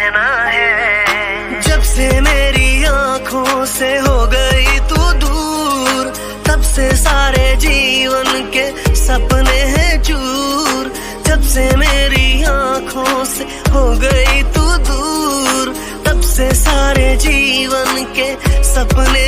रहना है। जब से मेरी आँखों से हो गई तू दूर, तब से सारे जीवन के सपने हैं चूर। जब से मेरी आँखों से हो गई तू दूर, तब से सारे जीवन के सपने